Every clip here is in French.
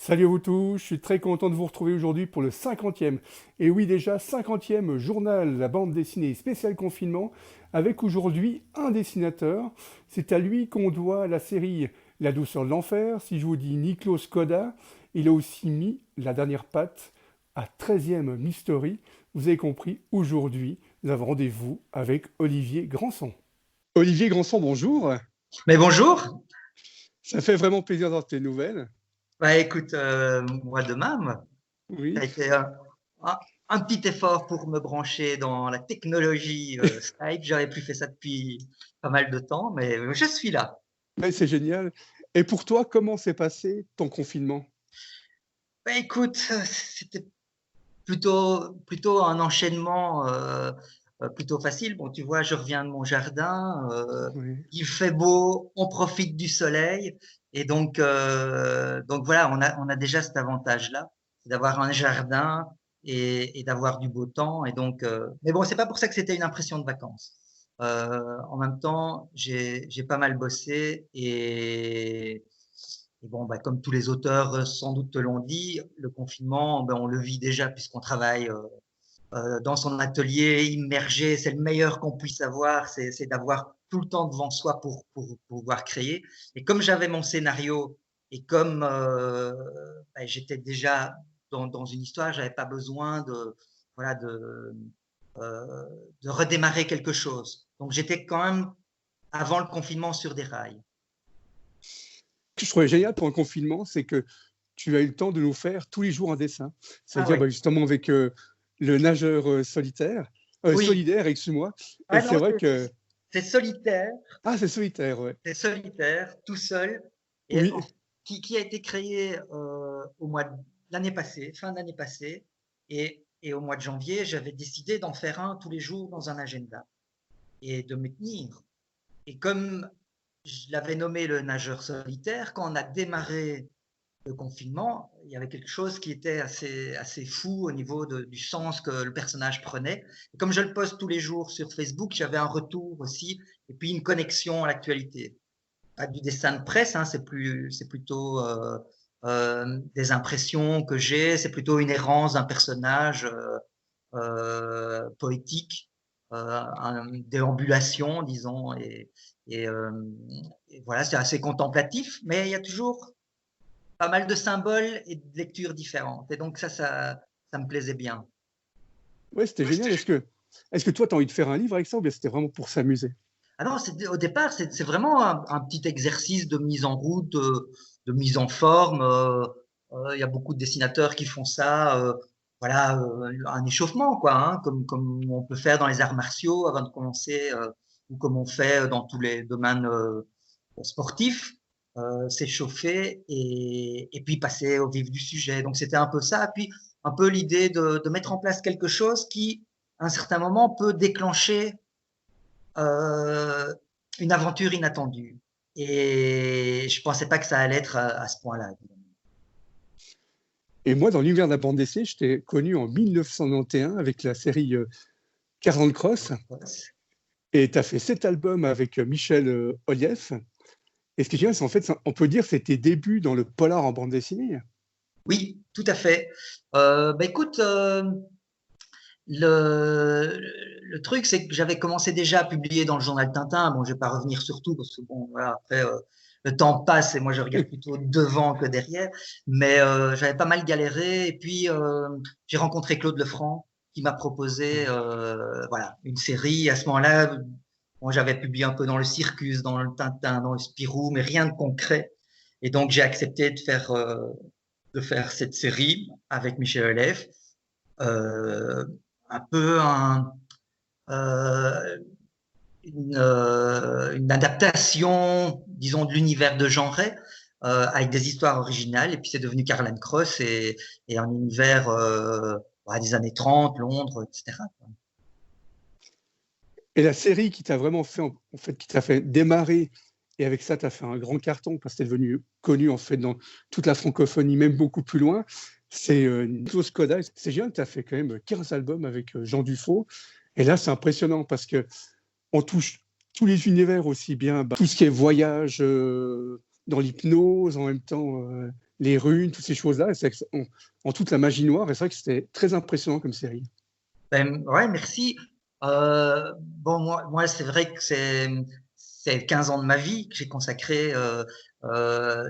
Salut à vous tous, je suis très content de vous retrouver aujourd'hui pour le 50e. Et oui déjà, 50e journal, la bande dessinée spéciale confinement, avec aujourd'hui un dessinateur. C'est à lui qu'on doit la série La douceur de l'enfer, si je vous dis Niklos Koda. Il a aussi mis la dernière patte à 13e Mystery. Vous avez compris, aujourd'hui, nous avons rendez-vous avec Olivier Granson. Olivier Granson, bonjour. Mais bonjour. Ça fait vraiment plaisir d'avoir tes nouvelles. Bah écoute, moi de même, ça Oui. a été un- un petit effort pour me brancher dans la technologie Skype. J'avais plus fait ça depuis pas mal de temps, mais je suis là. Ouais, c'est génial. Et pour toi, comment s'est passé ton confinement? Bah écoute, c'était plutôt un enchaînement plutôt facile. Bon, tu vois, je reviens de mon jardin, Oui. il fait beau, on profite du soleil, et donc voilà, on a déjà cet avantage-là, c'est d'avoir un jardin et d'avoir du beau temps. Et donc, mais bon, c'est pas pour ça que c'était une impression de vacances. En même temps, j'ai pas mal bossé et bon, bah, comme tous les auteurs sans doute te l'ont dit, le confinement, ben, on le vit déjà puisqu'on travaille dans son atelier immergé. C'est le meilleur qu'on puisse avoir, c'est d'avoir tout le temps devant soi pour pouvoir créer. Et comme j'avais mon scénario et comme ben, j'étais déjà dans une histoire, j'avais pas besoin voilà euh, de redémarrer quelque chose. Donc j'étais quand même avant le confinement sur des rails. Ce que je trouvais génial pour un confinement, c'est que tu as eu le temps de nous faire tous les jours un dessin. Ah C'est-à-dire oui, bah, justement avec le nageur oui. solidaire, excuse-moi. Et Ah c'est non, vrai que... c'est solitaire, Ah, c'est solitaire, ouais. c'est solitaire, tout seul, et Oui, qui a été créé au mois de l'année passée, fin d'année passée, et au mois de janvier, j'avais décidé d'en faire un tous les jours dans un agenda et de me tenir. Et comme je l'avais nommé le nageur solitaire, quand on a démarré le confinement, il y avait quelque chose qui était assez fou au niveau du sens que le personnage prenait. Et comme je le poste tous les jours sur Facebook, j'avais un retour aussi et puis une connexion à l'actualité. Pas du dessin de presse, hein, c'est plutôt des impressions que j'ai, c'est plutôt une errance d'un personnage poétique, une déambulation, disons, et, euh, et voilà, c'est assez contemplatif, mais il y a toujours pas mal de symboles et de lectures différentes. Et donc ça me plaisait bien. ouais, c'était génial. Est-ce que toi, tu as envie de faire un livre avec ça ou bien c'était vraiment pour s'amuser? Alors, au départ, c'est vraiment un petit exercice de mise en route, de mise en forme. Il y a beaucoup de dessinateurs qui font ça, voilà, un échauffement, quoi, hein, comme on peut faire dans les arts martiaux avant de commencer, ou comme on fait dans tous les domaines sportifs, s'échauffer et puis passer au vif du sujet. Donc, c'était un peu ça. Puis, un peu l'idée de mettre en place quelque chose qui, à un certain moment, peut déclencher euh, une aventure inattendue. Et je pensais pas que ça allait être à ce point-là. Et moi, dans l'univers de la bande dessinée, je t'ai connu en 1991 avec la série 40 Cross. Et tu as fait 7 albums avec Michel Olief. Et ce qui est génial, c'est en fait, on peut dire que c'est tes débuts dans le polar en bande dessinée. Oui, tout à fait. Bah écoute, le, le truc, c'est que j'avais commencé déjà à publier dans le journal Tintin. Bon, je vais pas revenir sur tout parce que bon, voilà, après le temps passe et moi je regarde plutôt devant que derrière. Mais j'avais pas mal galéré et puis j'ai rencontré Claude Lefranc qui m'a proposé voilà une série. À ce moment-là, bon, j'avais publié un peu dans le Circus, dans le Tintin, dans le Spirou, mais rien de concret. Et donc j'ai accepté de faire cette série avec Michel Elef. Euh, un peu euh, une adaptation, disons, de l'univers de Genret, avec des histoires originales. Et puis c'est devenu Carlan Cross et un univers des années 30, Londres, etc. Et la série qui t'a vraiment fait, en fait, qui t'a fait démarrer, et avec ça, tu as fait un grand carton parce que tu es devenu connu en fait dans toute la francophonie, même beaucoup plus loin, c'est Nikos Koda. C'est génial, tu as fait quand même 15 albums avec Jean Dufaux. Et là, c'est impressionnant parce que on touche tous les univers aussi bien, bah, tout ce qui est voyage dans l'hypnose, en même temps les runes, toutes ces choses-là, en toute la magie noire. Et c'est vrai que c'était très impressionnant comme série. Ben, ouais, merci. Bon, moi c'est vrai que c'est 15 ans de ma vie que j'ai consacré.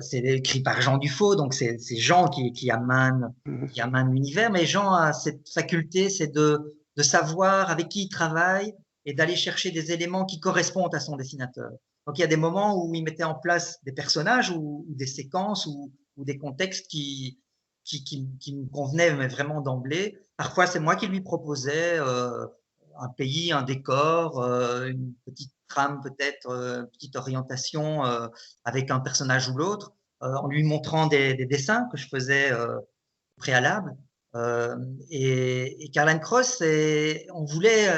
C'est écrit par Jean Dufaux, donc c'est Jean qui amène l'univers. Mais Jean a cette faculté, c'est de savoir avec qui il travaille et d'aller chercher des éléments qui correspondent à son dessinateur. Donc il y a des moments où il mettait en place des personnages ou des séquences ou des contextes qui me convenaient mais vraiment d'emblée. Parfois, c'est moi qui lui proposais un pays, un décor, une petite trame peut-être, une petite orientation avec un personnage ou l'autre, en lui montrant des dessins que je faisais au préalable. Et Caroline Cross, on voulait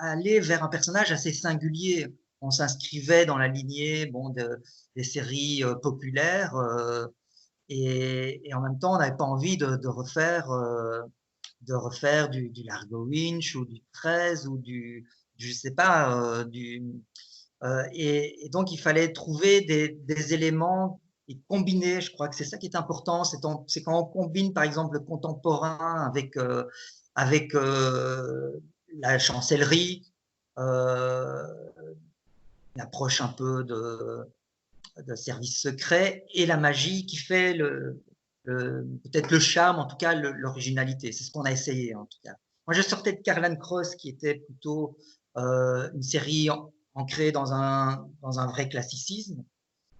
aller vers un personnage assez singulier. On s'inscrivait dans la lignée des séries populaires. Et en même temps, on n'avait pas envie de refaire du Largo Winch ou du 13 ou je sais pas, et donc il fallait trouver des éléments et combiner. Je crois que c'est ça qui est important, c'est quand on combine par exemple le contemporain avec la chancellerie, euh, l'approche un peu de service secret et la magie qui fait peut-être le charme, en tout cas l'originalité. C'est ce qu'on a essayé en tout cas. Moi, je sortais de Carlan Cross, qui était plutôt une série ancrée dans un vrai classicisme,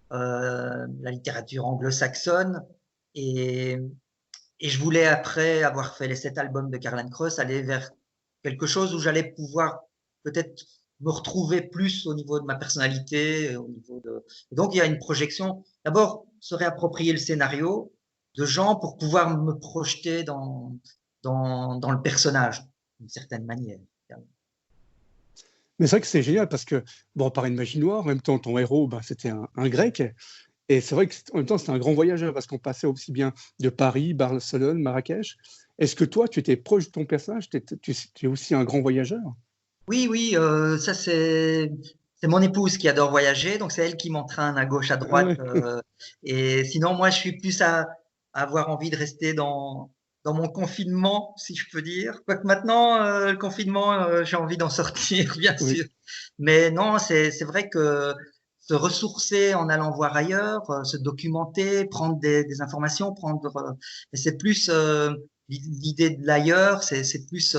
la littérature anglo-saxonne, et, et je voulais, après avoir fait les 7 albums de Carlan Cross, aller vers quelque chose où j'allais pouvoir peut-être me retrouver plus au niveau de ma personnalité, au niveau de. Et donc, il y a une projection. D'abord, se réapproprier le scénario de gens pour pouvoir me projeter dans le personnage, d'une certaine manière. Mais c'est vrai que c'est génial parce que, bon, par une magie noire, en même temps, ton héros, ben, c'était un grec. Et c'est vrai qu'en même temps, c'était un grand voyageur parce qu'on passait aussi bien de Paris, Barcelone, Marrakech. Est-ce que toi, tu étais proche de ton personnage? Tu es aussi un grand voyageur? Oui, oui, ça c'est mon épouse qui adore voyager, donc c'est elle qui m'entraîne à gauche, à Ah droite. ouais. Et sinon, moi, je suis plus à avoir envie de rester dans mon confinement, si je peux dire. Quoique maintenant, le confinement, j'ai envie d'en sortir, bien Oui. sûr. Mais non, c'est vrai que se ressourcer en allant voir ailleurs, se documenter, prendre des informations, et c'est plus l'idée de l'ailleurs, c'est plus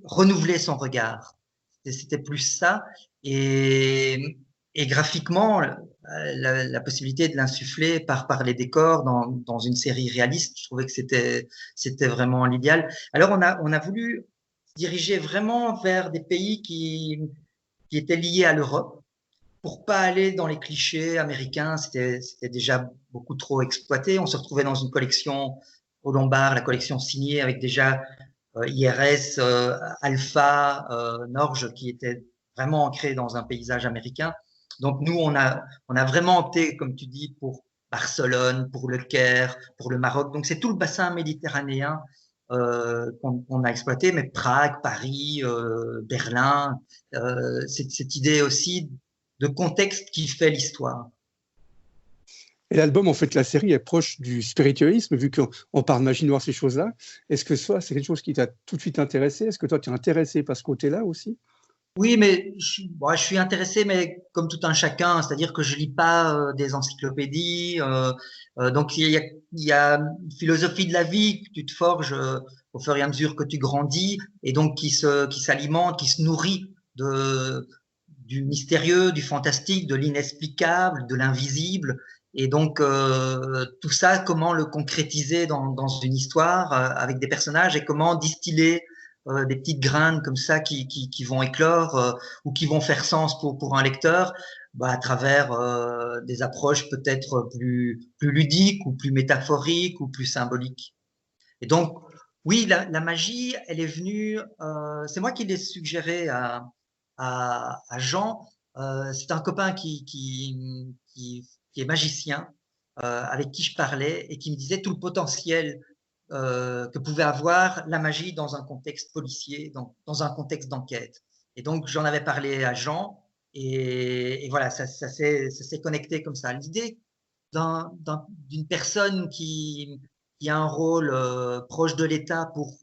renouveler son regard. C'était plus ça. Et graphiquement, la possibilité de l'insuffler par les décors dans une série réaliste, je trouvais que c'était vraiment l'idéal. Alors on a voulu se diriger vraiment vers des pays qui étaient liés à l'Europe pour pas aller dans les clichés américains. C'était déjà beaucoup trop exploité. On se retrouvait dans une collection au Lombard, la collection signée avec déjà IRS, Alpha, Norge, qui était vraiment ancré dans un paysage américain. Donc nous, on a vraiment opté, comme tu dis, pour Barcelone, pour le Caire, pour le Maroc. Donc c'est tout le bassin méditerranéen qu'on a exploité, mais Prague, Paris, Berlin, cette idée aussi de contexte qui fait l'histoire. Et l'album, en fait, la série est proche du spiritualisme, vu qu'on parle de magie noire, ces choses-là. Est-ce que ça, c'est quelque chose qui t'a tout de suite intéressé? Est-ce que toi, tu es intéressé par ce côté-là aussi? Oui, mais bon, je suis intéressé, mais comme tout un chacun, c'est-à-dire que je lis pas des encyclopédies. Donc il y a une philosophie de la vie que tu te forges au fur et à mesure que tu grandis, et donc qui s'alimente, qui se nourrit du mystérieux, du fantastique, de l'inexplicable, de l'invisible. Et donc tout ça, comment le concrétiser dans une histoire avec des personnages et comment distiller des petites graines comme ça qui vont éclore ou qui vont faire sens pour un lecteur, à travers des approches peut-être plus ludiques ou plus métaphoriques ou plus symboliques. Et donc, oui, la magie, elle est venue, c'est moi qui l'ai suggéré à Jean. C'est un copain qui est magicien, avec qui je parlais et qui me disait tout le potentiel que pouvait avoir la magie dans un contexte policier, dans un contexte d'enquête. Et donc, j'en avais parlé à Jean, Et voilà, ça s'est connecté comme ça. L'idée d'une personne qui a un rôle proche de l'État pour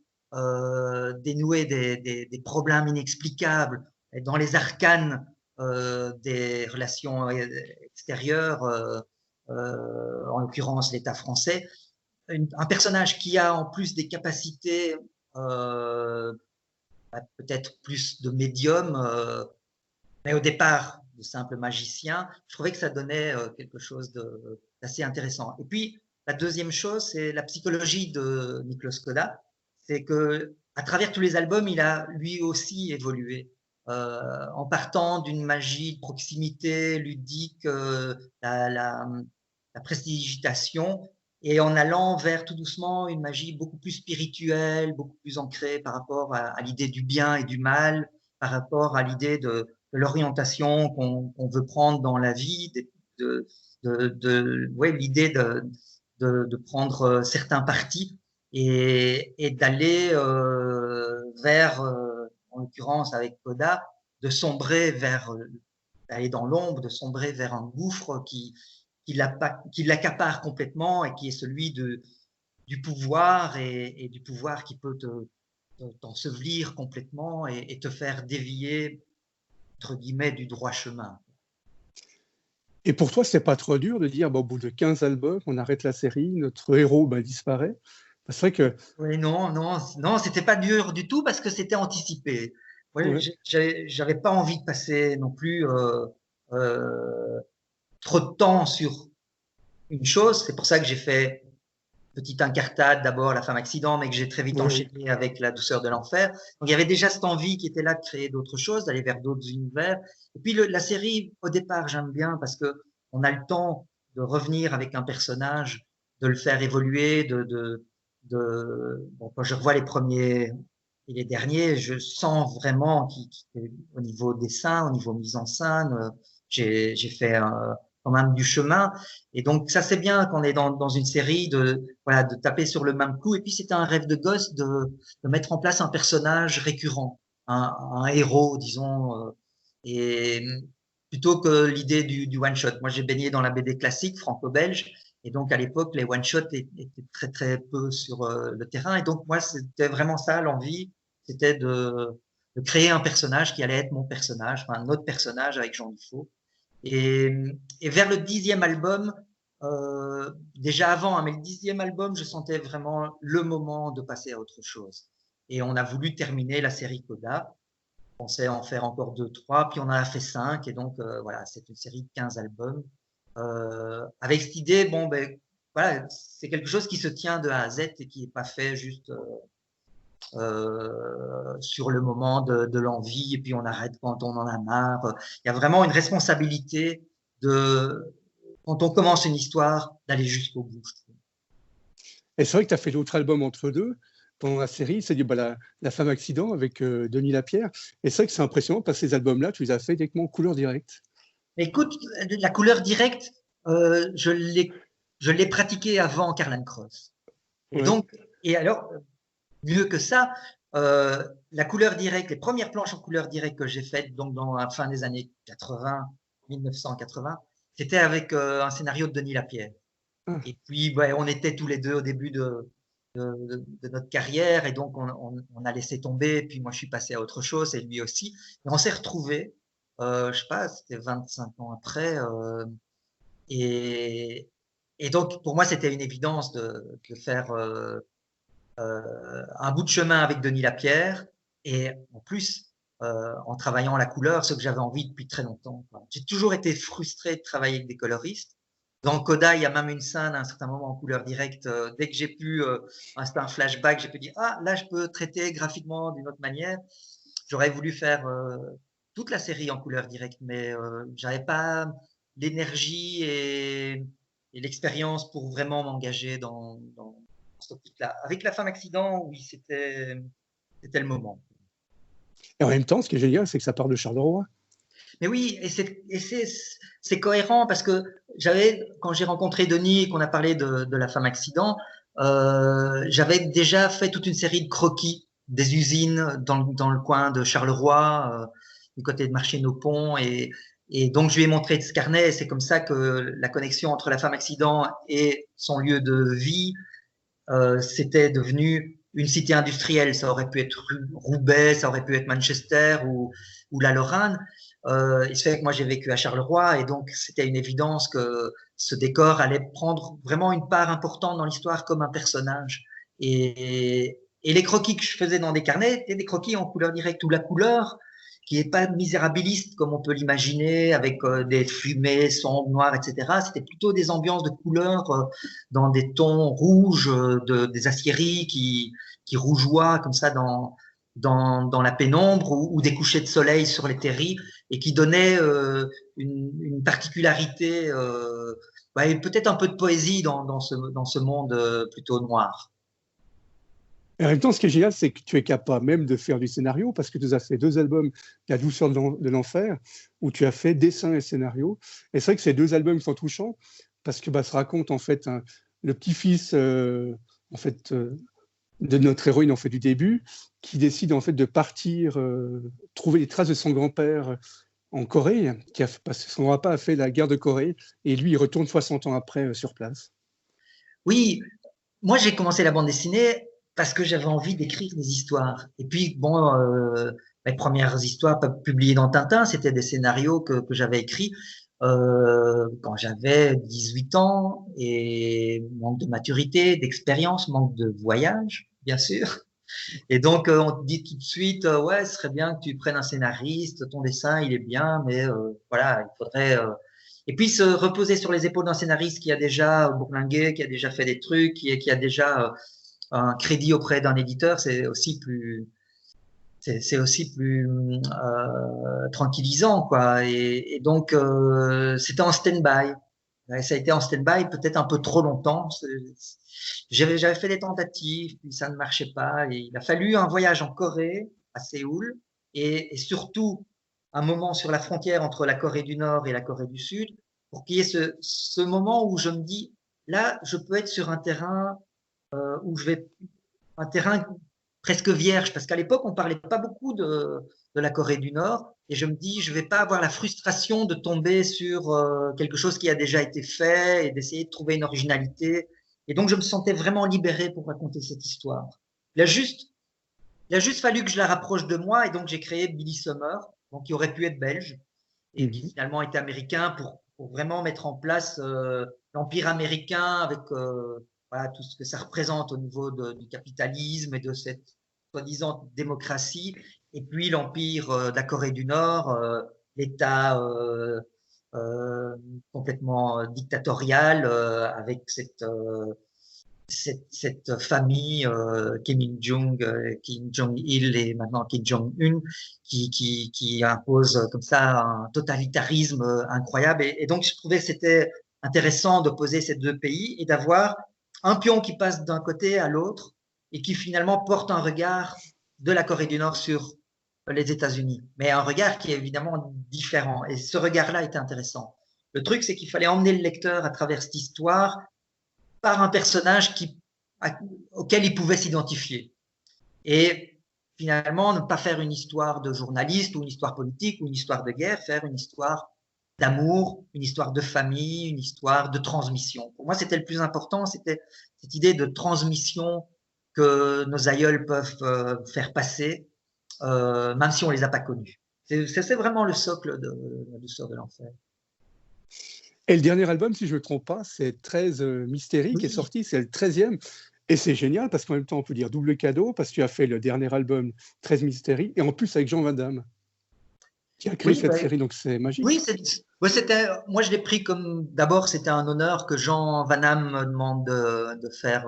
dénouer des problèmes inexplicables et dans les arcanes des relations extérieures, en l'occurrence l'État français, un personnage qui a en plus des capacités peut-être plus de médium, mais au départ de simple magicien, je trouvais que ça donnait quelque chose d'assez intéressant. Et puis, la deuxième chose, c'est la psychologie de Miklos Koda. C'est que à travers tous les albums, il a lui aussi évolué. En partant d'une magie de proximité ludique, la prestidigitation, et en allant vers tout doucement une magie beaucoup plus spirituelle, beaucoup plus ancrée par rapport à l'idée du bien et du mal, par rapport à l'idée de l'orientation qu'on veut prendre dans la vie, ouais, l'idée de prendre certains partis et d'aller vers, en l'occurrence avec Koda, de sombrer vers, d'aller dans l'ombre, de sombrer vers un gouffre qui l'accapare complètement et qui est celui du pouvoir et du pouvoir qui peut t'ensevelir complètement et te faire dévier, entre guillemets, du droit chemin. Et pour toi, c'est pas trop dur de dire, au bout de 15 albums, on arrête la série, notre héros disparaît? C'est vrai que... Oui, non, c'était pas dur du tout parce que c'était anticipé. Ouais, Ouais. j'avais pas envie de passer non plus trop de temps sur une chose. C'est pour ça que j'ai fait petite incartade d'abord La femme accident, mais que j'ai très vite Ouais. enchaîné avec La douceur de l'enfer. Donc il y avait déjà cette envie qui était là de créer d'autres choses, d'aller vers d'autres univers. Et puis la série, au départ, j'aime bien parce que on a le temps de revenir avec un personnage, de le faire évoluer, bon, quand je revois les premiers et les derniers, je sens vraiment au niveau dessin, au niveau mise en scène, j'ai fait quand même du chemin. Et donc ça c'est bien qu'on est dans une série voilà de taper sur le même coup. Et puis c'était un rêve de gosse de mettre en place un personnage récurrent, un héros disons, et plutôt que l'idée du one shot. Moi j'ai baigné dans la BD classique franco-belge. Et donc à l'époque, les one-shots étaient très très peu sur le terrain. Et donc moi, c'était vraiment ça l'envie, c'était de créer un personnage qui allait être mon personnage, enfin un autre personnage avec Jean Dufault. Et, et vers le 10e album, déjà avant, hein, mais le 10e album, je sentais vraiment le moment de passer à autre chose. Et on a voulu terminer la série Coda. On pensait en faire encore 2, 3, puis on en a fait 5. Et donc voilà, c'est une série de 15 albums. Avec cette idée, bon, ben, voilà, c'est quelque chose qui se tient de A à Z et qui n'est pas fait juste sur le moment de l'envie et puis on arrête quand on en a marre. Il y a vraiment une responsabilité quand on commence une histoire, d'aller jusqu'au bout. Et c'est vrai que tu as fait d'autres albums entre deux. Pendant la série, c'est dit la femme accident avec Denis Lapierre. Et c'est vrai que c'est impressionnant parce que ces albums-là, tu les as fait directement en couleur directe. Écoute, la couleur directe, je l'ai pratiquée avant Karlan Cross. Et Ouais. donc, et alors, mieux que ça, la couleur directe, les premières planches en couleur directe que j'ai faites donc dans la fin des années 80, 1980, c'était avec un scénario de Denis Lapierre. Ah. Et puis, ouais, on était tous les deux au début de notre carrière et donc on a laissé tomber. Et puis moi, je suis passé à autre chose et lui aussi. Et on s'est retrouvés, je sais pas, c'était 25 ans après. Et, et donc, pour moi, c'était une évidence de faire un bout de chemin avec Denis Lapierre et en plus en travaillant la couleur, ce que j'avais envie depuis très longtemps. J'ai toujours été frustré de travailler avec des coloristes. Dans Coda, il y a même une scène à un certain moment en couleur directe. Dès que j'ai pu, c'était un flashback, j'ai pu dire ah là je peux traiter graphiquement d'une autre manière. J'aurais voulu faire toute la série en couleur directe, mais j'avais pas l'énergie et l'expérience pour vraiment m'engager dans ce truc-là. Avec La femme accident, oui, c'était le moment. Et en même temps, ce qui est génial, c'est que ça part de Charleroi. Mais oui, et c'est cohérent parce que quand j'ai rencontré Denis et qu'on a parlé de La femme accident, j'avais déjà fait toute une série de croquis des usines dans le coin de Charleroi. du côté de Marché-nos-Ponts. Et donc, je lui ai montré ce carnet. Et c'est comme ça que la connexion entre la femme accident et son lieu de vie, c'était devenu une cité industrielle. Ça aurait pu être Roubaix, ça aurait pu être Manchester ou la Lorraine. Il se fait que moi, j'ai vécu à Charleroi. Et donc, c'était une évidence que ce décor allait prendre vraiment une part importante dans l'histoire comme un personnage. Et les croquis que je faisais dans des carnets étaient des croquis en couleur directe, où la couleur, qui n'est pas misérabiliste comme on peut l'imaginer, avec des fumées sombres, noires, etc. C'était plutôt des ambiances de couleurs dans des tons rouges, des aciéries qui rougeoient comme ça dans la pénombre, ou des couchers de soleil sur les terris, et qui donnaient une particularité, et peut-être un peu de poésie dans ce monde plutôt noir. Et en même temps, ce qui est génial, c'est que tu es capable même de faire du scénario, parce que tu as fait 2 albums, La douceur de l'enfer, où tu as fait dessin et scénario. Et c'est vrai que ces 2 albums sont touchants, parce que ça raconte en fait le petit-fils en fait, de notre héroïne en fait, du début, qui décide en fait de partir trouver les traces de son grand-père en Corée, parce que son grand-père a fait la guerre de Corée, et lui, il retourne 60 ans après sur place. Oui, moi j'ai commencé la bande dessinée parce que j'avais envie d'écrire des histoires. Et puis bon, mes premières histoires publiées dans Tintin, c'était des scénarios que j'avais écrits quand j'avais 18 ans, et manque de maturité, d'expérience, manque de voyage, bien sûr. Et donc on te dit tout de suite, ouais, ce serait bien que tu prennes un scénariste, ton dessin il est bien, mais voilà, il faudrait et puis se reposer sur les épaules d'un scénariste qui a déjà bourlingué, qui a déjà fait des trucs, qui a déjà un crédit auprès d'un éditeur, c'est aussi plus tranquillisant, quoi. Et donc c'était en stand-by. Ouais, ça a été en stand-by peut-être un peu trop longtemps. J'avais fait des tentatives, puis ça ne marchait pas. Et il a fallu un voyage en Corée, à Séoul, et surtout un moment sur la frontière entre la Corée du Nord et la Corée du Sud, pour qu'il y ait ce moment où je me dis, là, je peux être sur un terrain où je vais, un terrain presque vierge, parce qu'à l'époque, on parlait pas beaucoup de la Corée du Nord, et je me dis, je vais pas avoir la frustration de tomber sur quelque chose qui a déjà été fait et d'essayer de trouver une originalité. Et donc, je me sentais vraiment libéré pour raconter cette histoire. Il a juste, il a juste fallu que je la rapproche de moi, et donc j'ai créé Billy Summer, donc qui aurait pu être belge, et qui finalement était américain, pour vraiment mettre en place l'empire américain avec voilà, tout ce que ça représente au niveau du capitalisme et de cette soi-disant démocratie, et puis l'empire de la Corée du Nord, l'État complètement dictatorial, avec cette famille Kim Il-jung, Kim Jong-il et maintenant Kim Jong-un, qui impose comme ça un totalitarisme incroyable. Et donc, je trouvais que c'était intéressant d'opposer ces 2 pays et d'avoir un pion qui passe d'un côté à l'autre et qui finalement porte un regard de la Corée du Nord sur les États-Unis, mais un regard qui est évidemment différent. Et ce regard-là était intéressant. Le truc, c'est qu'il fallait emmener le lecteur à travers cette histoire par un personnage auquel il pouvait s'identifier. Et finalement, ne pas faire une histoire de journaliste ou une histoire politique ou une histoire de guerre, faire une histoire d'amour, une histoire de famille, une histoire de transmission. Pour moi, c'était le plus important, c'était cette idée de transmission que nos aïeuls peuvent faire passer, même si on les a pas connus. C'est vraiment le socle de la douceur de l'enfer. Et le dernier album, si je ne me trompe pas, c'est 13 Mystéries qui est sorti, c'est le 13e. Et c'est génial parce qu'en même temps, on peut dire double cadeau, parce que tu as fait le dernier album 13 Mystéries, et en plus avec Jean Van Damme, qui a créé cette série, donc c'est magique. Oui, moi je l'ai pris comme, d'abord c'était un honneur que Jean Van Damme me demande de faire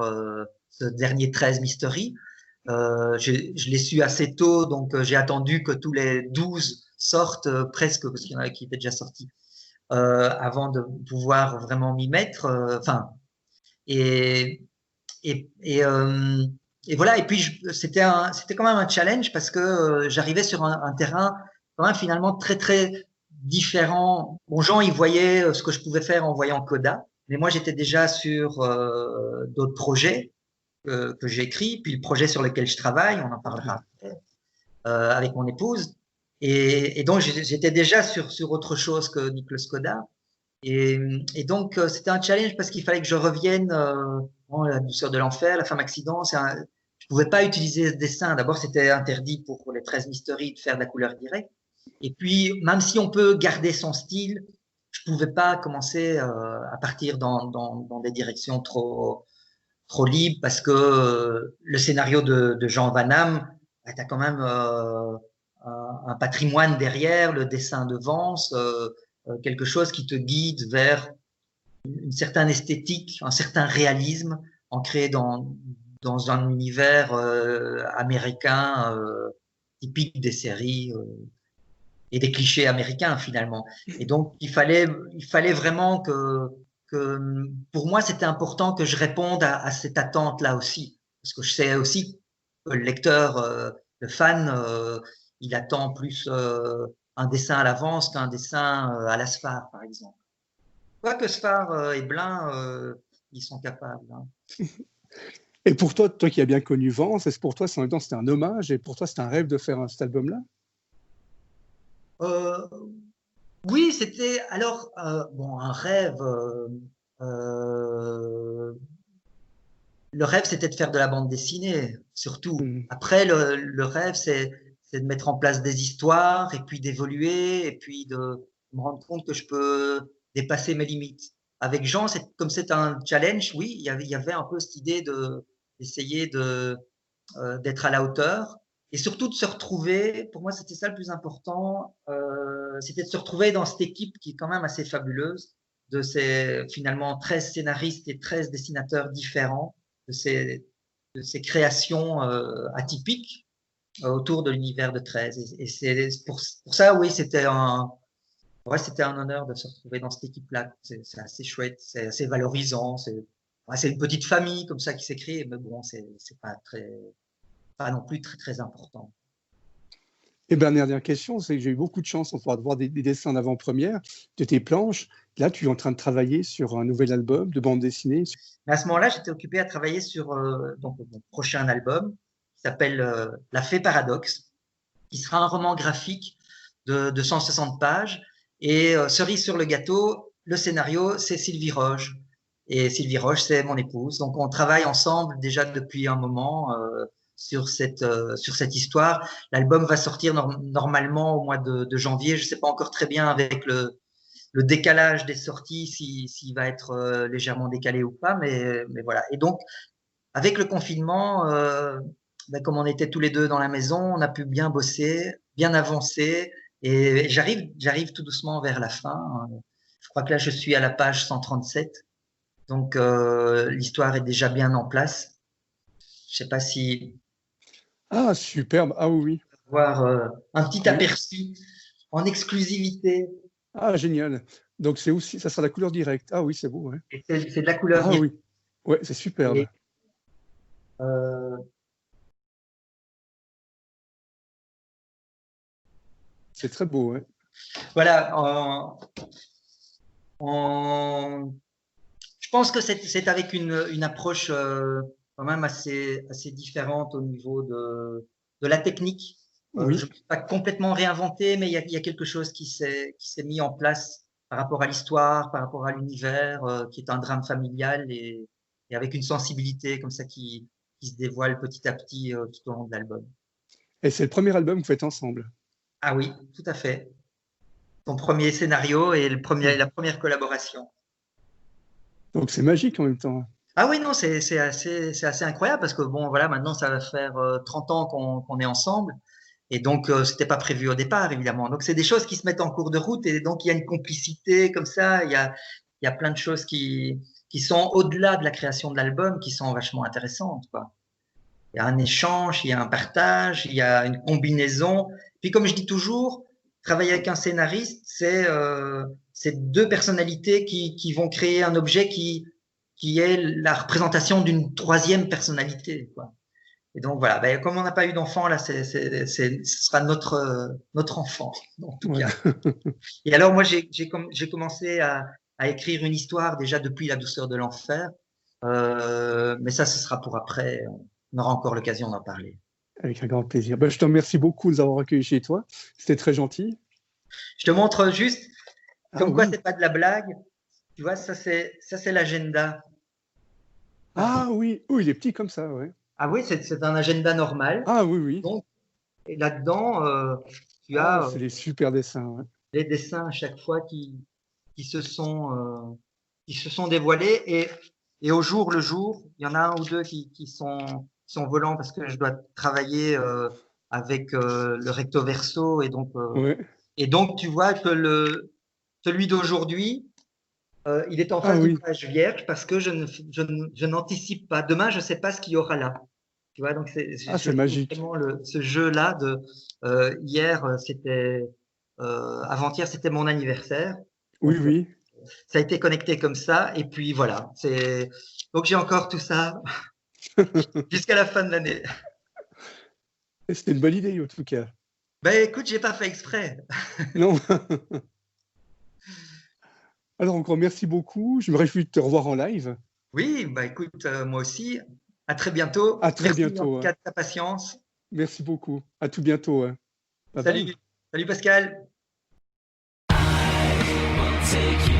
ce dernier 13 Mysteries. Je l'ai su assez tôt, donc j'ai attendu que tous les 12 sortent presque, parce qu'il y en a qui étaient déjà sortis. Avant de pouvoir vraiment m'y mettre. Enfin, et, et, et, euh, et voilà. Et puis c'était quand même un challenge parce que j'arrivais sur un terrain quand même finalement très très différent. Bon, Jean, il voyait ce que je pouvais faire en voyant Coda, mais moi j'étais déjà sur d'autres projets que j'ai écrits, puis le projet sur lequel je travaille, on en parlera après, avec mon épouse. Et donc, j'étais déjà sur autre chose que Nicolas Coda. Et donc, c'était un challenge parce qu'il fallait que je revienne La douceur de l'enfer, La femme accident. Je pouvais pas utiliser ce dessin. D'abord, c'était interdit pour les 13 mysteries de faire de la couleur directe. Et puis, même si on peut garder son style, je pouvais pas commencer à partir dans des directions trop libres parce que le scénario de Jean Van Damme, bah, tu as quand même un patrimoine derrière, le dessin de Vance, quelque chose qui te guide vers une certaine esthétique, un certain réalisme ancré dans un univers américain typique des séries et des clichés américains finalement. Et donc il fallait vraiment que pour moi c'était important que je réponde à cette attente là aussi, parce que je sais aussi que le lecteur, le fan, il attend plus un dessin à l'avance qu'un dessin à la Sphare par exemple. Quoique Sphare et Blin, ils sont capables. Hein. Et pour toi, toi qui as bien connu Vance, est-ce que pour toi, en même temps, c'était un hommage et pour toi, c'était un rêve de faire cet album-là? Euh, oui, c'était alors bon un rêve. Euh, le rêve, c'était de faire de la bande dessinée, surtout. Hmm. Après, le rêve, c'est de mettre en place des histoires et puis d'évoluer et puis de me rendre compte que je peux dépasser mes limites. Avec Jean, comme c'est un challenge, oui, il y avait un peu cette idée d'essayer d'être à la hauteur et surtout de se retrouver. Pour moi, c'était ça le plus important. C'était de se retrouver dans cette équipe qui est quand même assez fabuleuse, de ces finalement 13 scénaristes et 13 dessinateurs différents, de ces créations atypiques autour de l'univers de 13. Et c'est pour ça, oui, c'était un honneur de se retrouver dans cette équipe-là. C'est assez chouette, c'est assez valorisant. C'est une petite famille comme ça qui s'est créée, mais bon, c'est pas non plus très très important. Et dernière question, c'est que j'ai eu beaucoup de chance de pouvoir voir des dessins en avant-première de tes planches. Là, tu es en train de travailler sur un nouvel album de bande dessinée. Mais à ce moment-là, j'étais occupé à travailler sur donc, mon prochain album qui s'appelle La Fée Paradoxe, qui sera un roman graphique de 160 pages. Et cerise sur le gâteau, le scénario, c'est Sylvie Roche. Et Sylvie Roche, c'est mon épouse. Donc on travaille ensemble déjà depuis un moment sur cette histoire. L'album va sortir normalement au mois de janvier. Je ne sais pas encore très bien avec le décalage des sorties, s'il va être légèrement décalé ou pas, mais voilà. Et donc, avec le confinement, comme on était tous les deux dans la maison, on a pu bien bosser, bien avancer, et j'arrive tout doucement vers la fin. Je crois que là, je suis à la page 137, donc l'histoire est déjà bien en place. Je sais pas si Ah, superbe. Ah oui, oui. voir un petit Oui. aperçu en exclusivité. Ah, génial. Donc, c'est aussi, ça sera la couleur directe. Ah oui, c'est beau, ouais. Et c'est de la couleur Ah directe. oui. Ouais, c'est superbe. Et, euh, C'est très beau, ouais. voilà, je pense que c'est avec une approche quand même assez différente au niveau de la technique. Je Oui. ne suis pas complètement réinventé, mais il y a quelque chose qui s'est mis en place par rapport à l'histoire, par rapport à l'univers, qui est un drame familial et avec une sensibilité comme ça qui se dévoile petit à petit tout au long de l'album. Et c'est le premier album que vous faites ensemble. Ah oui, tout à fait. Ton premier scénario et Hmm. la première collaboration. Donc, c'est magique en même temps. Ah oui, non, c'est assez incroyable parce que bon, voilà, maintenant ça va faire 30 ans qu'on est ensemble et donc c'était pas prévu au départ, évidemment. Donc c'est des choses qui se mettent en cours de route et donc il y a une complicité comme ça, il y a plein de choses qui sont au-delà de la création de l'album qui sont vachement intéressantes, quoi. Il y a un échange, il y a un partage, il y a une combinaison. Puis comme je dis toujours, travailler avec un scénariste, c'est deux personnalités qui vont créer un objet qui est la représentation d'une troisième personnalité, quoi. Et donc voilà, ben, comme on n'a pas eu d'enfant, là, ce sera notre enfant, en tout Ouais. cas. Et alors moi, j'ai commencé à écrire une histoire déjà depuis La douceur de l'enfer, mais ça, ce sera pour après. On aura encore l'occasion d'en parler. Avec un grand plaisir. Ben, je te remercie beaucoup de nous avoir accueillis chez toi. C'était très gentil. Je te montre juste Ah comme quoi oui. c'est pas de la blague. Tu vois, ça c'est l'agenda. Ah oui. Oh, il est petit comme ça, ouais. Ah oui, c'est un agenda normal. Ah oui, oui. Donc, et là-dedans, tu Ah, as c'est des super dessins, ouais. des dessins à chaque fois qui se sont, qui se sont dévoilés. Et au jour le jour, il y en a un ou deux qui sont volants parce que je dois travailler avec le recto verso. Ouais. Et donc, tu vois que celui d'aujourd'hui, il est en Ah face d'une oui. page vierge parce que je n'anticipe pas. Demain, je ne sais pas ce qu'il y aura là. Tu vois, donc Ah, je c'est trouve magique. vraiment ce jeu-là de hier, c'était avant-hier, c'était mon anniversaire. Oui, Donc oui. ça a été connecté comme ça. Et puis voilà. Donc j'ai encore tout ça jusqu'à la fin de l'année. C'était une bonne idée, en tout cas. Ben écoute, j'ai pas fait exprès. Non. Alors encore merci beaucoup. Je me réjouis de te revoir en live. Oui, bah écoute, moi aussi. À très bientôt. À très Merci en tout bientôt, hein. cas de ta patience. Merci beaucoup. À tout bientôt, hein. Bye bye. Salut, salut Pascal. Take